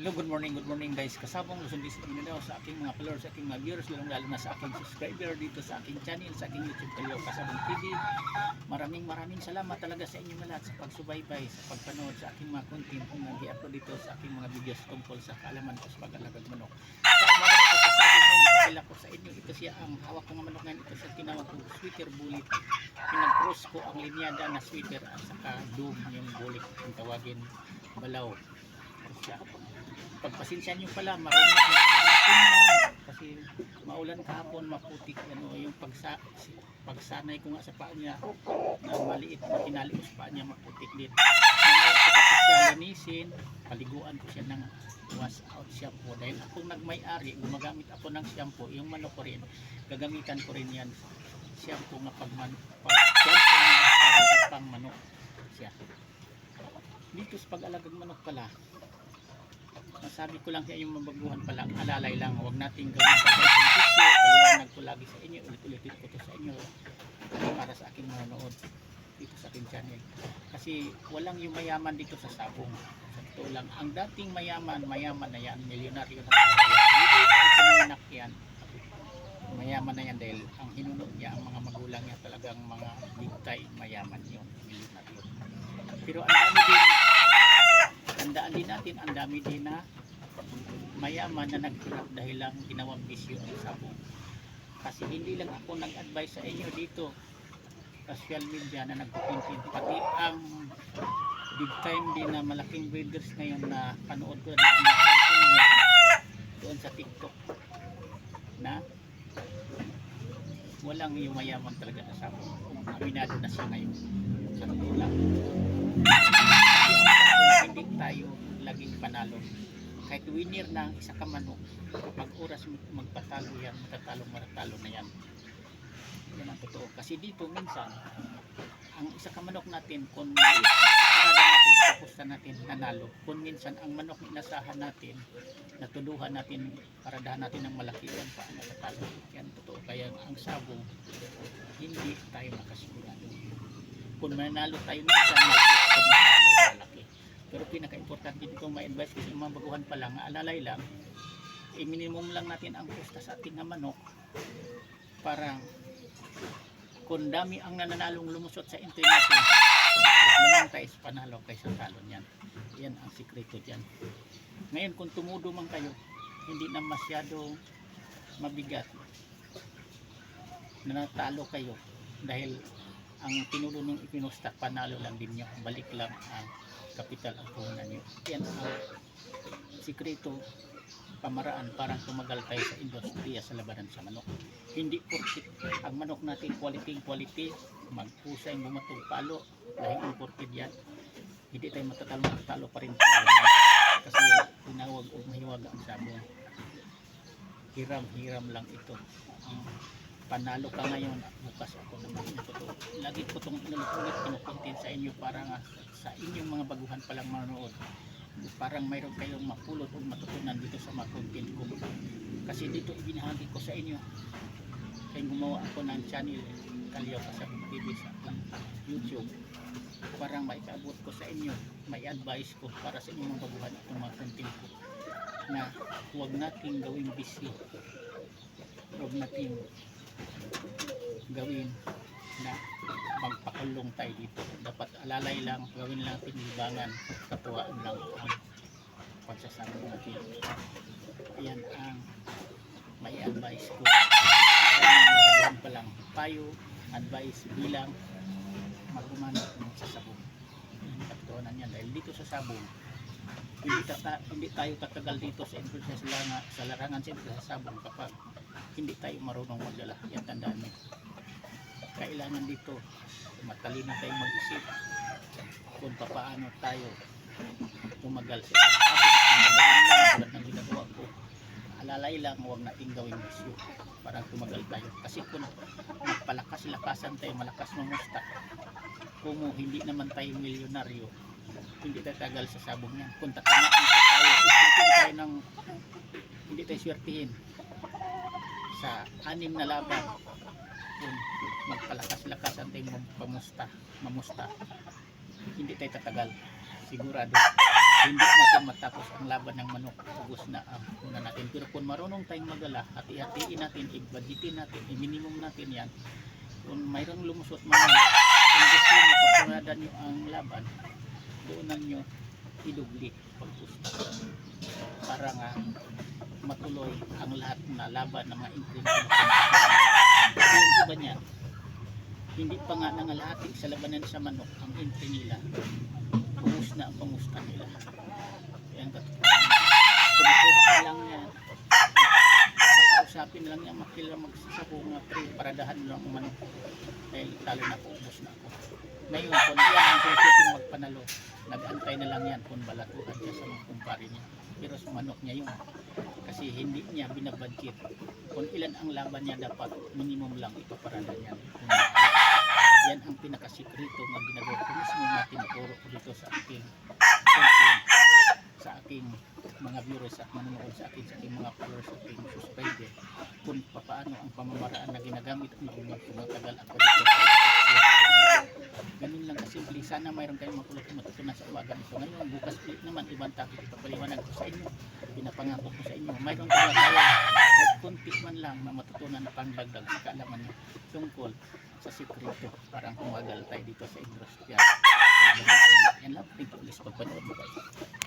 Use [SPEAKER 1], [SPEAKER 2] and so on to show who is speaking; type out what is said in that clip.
[SPEAKER 1] Hello, good morning guys. Kasabong Luzon Visit Mindanao sa aking mga followers, sa aking mga viewers, lalo na sa aking subscriber dito sa aking channel, sa aking YouTube Kalyaw Kasabong TV. Maraming salamat talaga sa inyong lahat sa pagsubaybay, sa pagpanood sa aking mga content kung nag-i-upload dito sa aking mga videos tungkol sa kaalaman ko sa pag-alagang manok. Sa umaga na ito, kasabong ngayon, ipakila ko sa inyo, ito siya ang hawak ng manok ngayon, ito siya tinawag kong sweater bullet. Pinag-cross ko ang linyada na sweater at saka doom yung bullet kung tawagin balaw. Siya. Pagpasensya nyo pala, marunong kasi maulan kahapon, maputik yung pagsanay ko nga sa paa niya na maliit na kinalios pa niya, maputik din. Mamaya ko tapos siya linisin, paliguan ko siya ng wash out shampoo dahil akong nagmay-ari, gumagamit ako ng shampoo, yung manok ko rin, gagamitan ko rin yan shampoo nga shampoo nga pang manok siya. Dito sa pag-alagang manok pala, masabi ko lang sa inyo, mabaguhan pala, alalay lang, huwag nating gawin paliwanag ko lagi sa inyo, ulit-ulitin ko to sa inyo para sa aking manonood dito sa aking channel, kasi walang yung mayaman dito sa sabong. Sa totoo lang, ang dating mayaman na yan, milyonaryo na pinanganak yan, mayaman na yan dahil ang hinunod niya, ang mga magulang niya talagang mga big time mayaman yun, milyonaryo. Pero ang dami din, tandaan din natin, ang dami din na mayaman na nagkulak dahil lang ginawang bisyo ang sabong. Kasi hindi lang ako nag-advise sa inyo dito sa social media na nagpupuntin, pati ang big time din na malaking breeders ngayon na panood ko rin ang content niya doon sa TikTok na walang yung mayaman talaga na sabong. Aminado na siya ngayon sa totoo lang. Hindi tayo laging panalo. Kahit winner na ang isa ka manok, kapag oras magpatalo yan, matatalo na yan. Yan ang totoo. Kasi dito minsan, ang isa ka manok natin, kung maliit ang parada natin, ipapusta natin, nanalo. Kung minsan ang manok inasahan natin, natuduhan natin, paradahan natin ng malaki, yan pa ang natatalo. Yan totoo. Kaya ang sabong, hindi tayo makasigurado. Kung manalo tayo minsan, malaki. Pero pinaka-importante dito may advice kasi mga baguhan pa lang, alalay lang, i-minimum lang natin ang pusta sa ating manok para kung dami ang nananalong lumusot sa entry natin, lamang tayo sa panalo kaysa talo niyan. Yan ang sikreto dyan. Ngayon kung tumudo man kayo, hindi na masyado mabigat na natalo kayo dahil ang tinulo ng ipinusta, panalo lang din nyo, balik lang ang kapital ang puhunan nyo. Yan ang sikreto, pamaraan para tumagal tayo sa industriya sa labanan sa manok. Hindi porkit ang manok natin quality, magpusay bumatong palo dahil imported yan, hindi tayo matatalo pa rin tayo. Kasi tinawag o mahiwaga ang sabong. Hiram lang ito. Panalo ka ngayon, bukas ako naman ito. Lagi ko itong inulit kinukontent sa inyo para nga sa inyong mga baguhan palang manonood, parang mayroon kayong mapulot o matutunan dito sa mga content ko. Kasi dito ibinahagi ko sa inyo, kaya gumawa ako ng channel Kalyaw Kasabong TV sa YouTube, parang maipaabot ko sa inyo, may advice ko para sa inyong mga baguhan itong mga content ko, na huwag nating gawing busy, huwag nating gawin na magpakulong tayo dito. Dapat alalay lang, gawin lang natin libangan, katuwaan lang ang pagsasama natin. Ayan ang may advice ko. Ayan pa lang payo, advice bilang magumanap ng sasabong. Katuwanan yan dahil dito sa sabong, hindi tayo tatagal dito sa larangan sa sabong kapag hindi tayo marunong magdala. Yan, tandaan mo. Kailangan dito matalino tayong mag-isip kung paano tayo tumagal sa sabong. Tulad ng ginagawa ko, alalay lang, huwag natin gawing bisyo para tumagal tayo. Kasi kung magpalakas-lakasan tayo, malakas mamusta, kung hindi naman tayo milyonaryo, hindi tayo tagal sa sabong yan. Kung tatamaan tayo, tayo ng hindi tayo swertihin sa 6 na laban, kung magpalakas-lakasan tayong mamusta, hindi tayo tatagal, sigurado hindi natin matapos ang laban ng manok, ubos na ang una natin. Pero kung marunong tayong magala, hati-hatiin natin, i-budgetin natin, i-minimum natin yan. Kung mayroong lumusot man, kung gusto nyo kapuradan nyo ang laban, doonan nyo idubli pagpusta para nga matuloy ang lahat na laban ng mga increment. Yung iba niyan, hindi pa nga nangalahati sa labanan sa manok ang entry nila, ubos na ang pangusta nila. Yan, kumukuha na lang yan, kakausapin lang niya makila magsasako nga paradahan lang ang manok dahil talo na po, ubos na ako. Ngayon, kung yan ang pwede magpanalo, nag-antay na lang yan kung balatuhan niya sa mga kumpare niya. Pero sa manok niya yun, kasi hindi niya binabudget kung ilan ang laban niya, dapat minimum lang ipaparada niya. Yan ang pinakasikreto na ginagawa ko mismo na tinuturo ko dito sa aking content, sa aking mga viewers at manonood sa akin, sa aking mga followers, sa aking subscriber, kung paano ang pamamaraan na ginagamit ang mga tumatagal ako dito sa ganun lang kasimple. Sana mayroon kayong matutunan sa umaga nito. Ngayon, bukas ulit naman, ibang topic ipapaliwanag ko sa inyo, pinapangako ko sa inyo, mayroon talaga kayo kahit kunti man lang na matutunan na pangdagdag sa kaalaman nyo tungkol sa sikreto parang kumagal tayo dito sa industriya. Yan lang, thank you ulit sa pagpanood mo kayo.